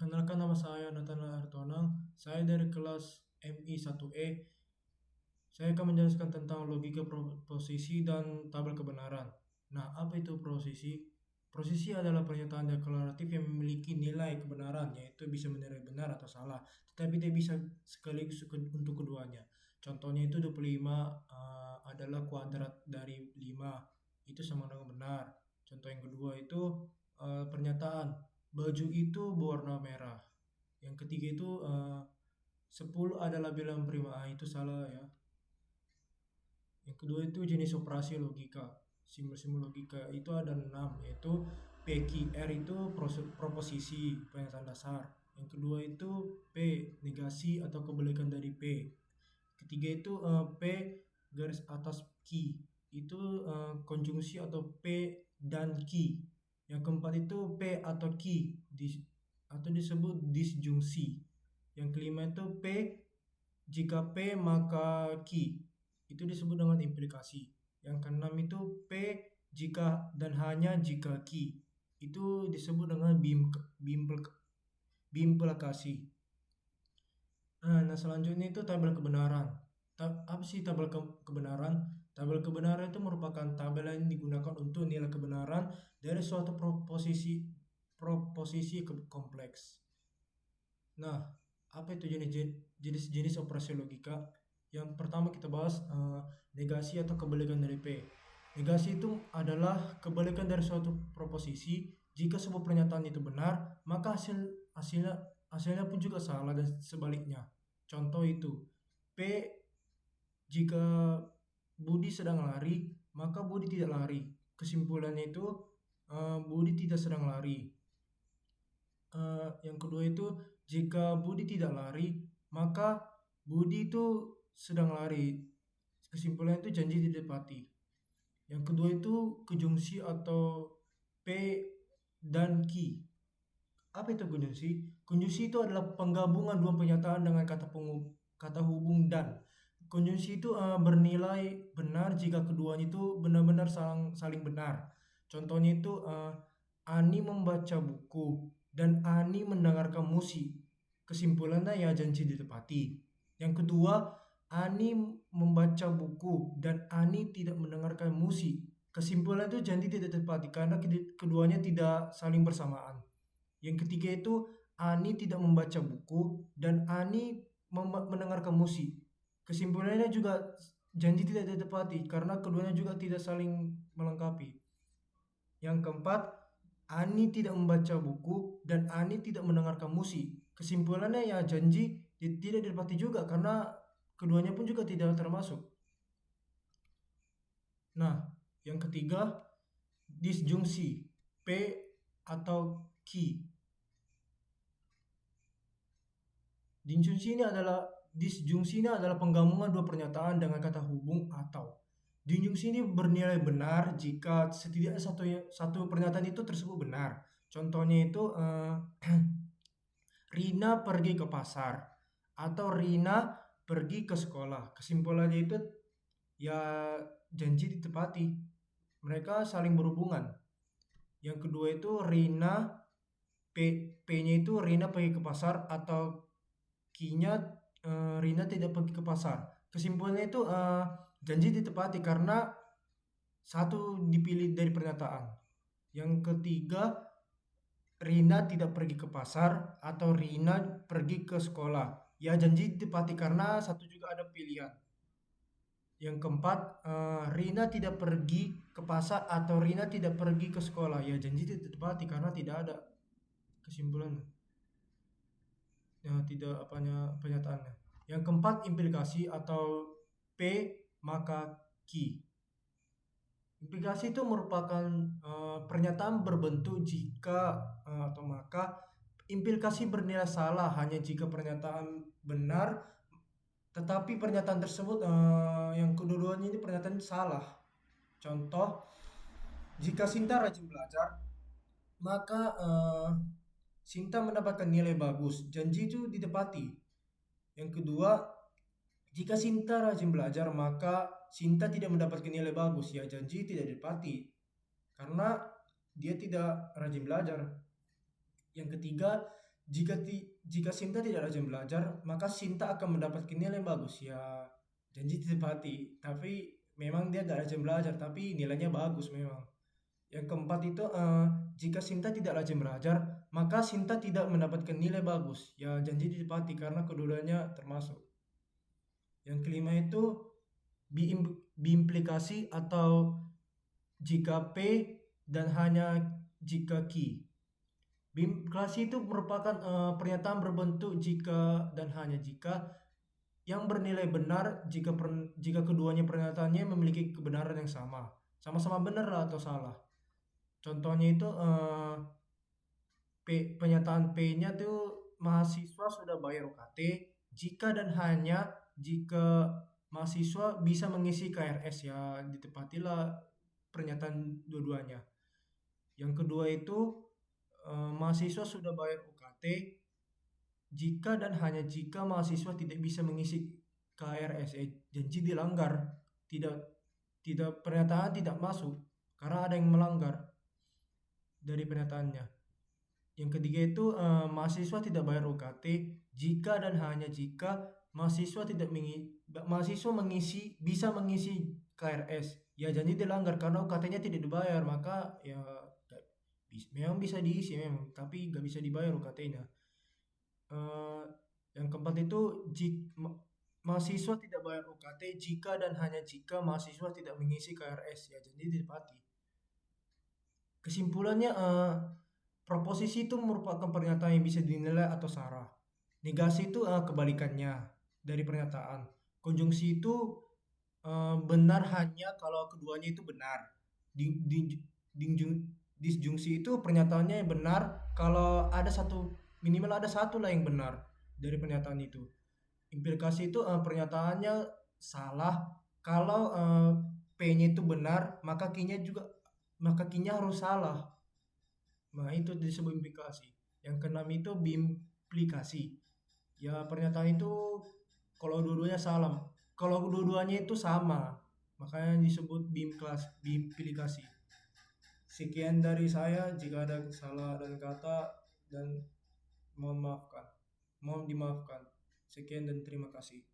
Perkenalkan nama saya Nathanael Hartonang. Saya dari kelas MI 1E. Saya akan menjelaskan tentang logika posisi dan tabel kebenaran. Nah, apa itu posisi? Posisi adalah pernyataan deklaratif yang memiliki nilai kebenaran, yaitu bisa menilai benar atau salah, tetapi tidak bisa sekaligus untuk keduanya. Contohnya itu 25 adalah kuadrat dari 5, itu sama dengan benar. Contoh yang kedua itu pernyataan baju itu berwarna merah. Yang ketiga itu 10 adalah bilangan prima. Itu salah ya. Yang kedua itu jenis operasi logika. Simbol-simbol logika itu ada 6, yaitu PQR itu proposisi, pernyataan dasar. Yang kedua itu P, negasi atau kebalikan dari P. Ketiga itu P garis atas Q, itu konjungsi atau P dan Q. Yang keempat itu P atau Q atau disebut disjungsi. Yang kelima itu P, jika P maka Q, itu disebut dengan implikasi. Yang keenam itu P jika dan hanya jika Q, itu disebut dengan biimplikasi. Nah, selanjutnya itu tabel kebenaran. Apa sih tabel kebenaran? Tabel kebenaran itu merupakan tabel yang digunakan untuk nilai kebenaran dari suatu proposisi kompleks. Nah, apa itu jenis-jenis operasi logika? Yang pertama kita bahas negasi atau kebalikan dari P. Negasi itu adalah kebalikan dari suatu proposisi. Jika sebuah pernyataan itu benar, maka hasilnya pun juga salah dan sebaliknya. Contoh itu, P jika Budi sedang lari, maka Budi tidak lari. Kesimpulannya itu Budi tidak sedang lari. Yang kedua itu, jika Budi tidak lari, maka Budi itu sedang lari. Kesimpulannya itu janji ditepati. Yang kedua itu konjungsi atau P dan Q. Apa itu konjungsi? Konjungsi itu adalah penggabungan dua pernyataan dengan kata hubung dan. Konjungsi itu bernilai benar jika keduanya itu benar-benar saling benar. Contohnya itu Ani membaca buku dan Ani mendengarkan musik. Kesimpulannya ya janji ditepati. Yang kedua, Ani membaca buku dan Ani tidak mendengarkan musik. Kesimpulan itu janji tidak ditepati karena keduanya tidak saling bersamaan. Yang ketiga itu Ani tidak membaca buku dan Ani mendengarkan musik. Kesimpulannya juga janji tidak ditepati karena keduanya juga tidak saling melengkapi. Yang keempat, Ani tidak membaca buku dan Ani tidak mendengarkan musik. Kesimpulannya ya janji tidak ditepati juga karena keduanya pun juga tidak termasuk. Nah, yang ketiga, disjungsi P atau Q. Disjungsi ini adalah penggabungan dua pernyataan dengan kata hubung atau. Disjungsi ini bernilai benar jika setidaknya satu pernyataan itu tersebut benar. Contohnya itu Rina pergi ke pasar atau Rina pergi ke sekolah. Kesimpulannya itu ya janji ditepati. Mereka saling berhubungan. Yang kedua itu P-nya itu Rina pergi ke pasar atau Q-nya Rina tidak pergi ke pasar. Kesimpulannya itu janji ditepati karena satu dipilih dari pernyataan. Yang ketiga, Rina tidak pergi ke pasar atau Rina pergi ke sekolah. Ya janji ditepati karena satu juga ada pilihan. Yang keempat, Rina tidak pergi ke pasar atau Rina tidak pergi ke sekolah. Ya janji ditepati karena tidak ada kesimpulan. Tidak pernyataannya. Yang keempat, implikasi atau P maka Q. Implikasi itu merupakan pernyataan berbentuk jika atau maka. Implikasi bernilai salah hanya jika pernyataan benar, tetapi pernyataan tersebut yang kedua-duanya ini pernyataan salah. Contoh, jika Sinta rajin belajar, maka Sinta mendapatkan nilai bagus. Janji itu ditepati. Yang kedua, jika Sinta rajin belajar, maka Sinta tidak mendapatkan nilai bagus. Ya janji tidak ditepati karena dia tidak rajin belajar. Yang ketiga, Jika Sinta tidak rajin belajar, maka Sinta akan mendapatkan nilai bagus. Ya, janji ditepati. Tapi memang dia gak rajin belajar, tapi nilainya bagus memang. Yang keempat itu, jika Sinta tidak rajin belajar, maka Sinta tidak mendapatkan nilai bagus. Ya, janji ditepati karena keduanya termasuk. Yang kelima itu biimplikasi atau jika P dan hanya jika Q. Biimplikasi itu merupakan pernyataan berbentuk jika dan hanya jika yang bernilai benar jika keduanya pernyataannya memiliki kebenaran yang sama. Sama-sama benar lah atau salah. Contohnya itu pernyataan P-nya tuh mahasiswa sudah bayar UKT jika dan hanya jika mahasiswa bisa mengisi KRS, ya ditepatilah pernyataan dua-duanya. Yang kedua itu mahasiswa sudah bayar UKT jika dan hanya jika mahasiswa tidak bisa mengisi KRS, janji dilanggar, tidak pernyataan tidak masuk karena ada yang melanggar dari pernyataannya. Yang ketiga itu mahasiswa tidak bayar UKT jika dan hanya jika mahasiswa bisa mengisi KRS. Ya janji dilanggar karena UKT-nya tidak dibayar, maka ya memang bisa diisi memang, tapi nggak bisa dibayar UKT-nya. Yang keempat itu mahasiswa tidak bayar UKT jika dan hanya jika mahasiswa tidak mengisi KRS, ya jadi ditepati. Kesimpulannya, proposisi itu merupakan pernyataan yang bisa dinilai atau salah. Negasi itu kebalikannya dari pernyataan. Konjungsi itu benar hanya kalau keduanya itu benar. Disjungsi itu pernyataannya yang benar kalau minimal ada satu lah yang benar dari pernyataan itu. Implikasi itu pernyataannya salah kalau P-nya itu benar, maka Q-nya harus salah. Nah, itu disebut implikasi. Yang keenam itu biimplikasi. Ya, pernyataan itu kalau dua-duanya salah. Kalau dua-duanya itu sama, makanya disebut biimplikasi. Sekian dari saya, jika ada salah dan kata dan mohon dimaafkan. Sekian dan terima kasih.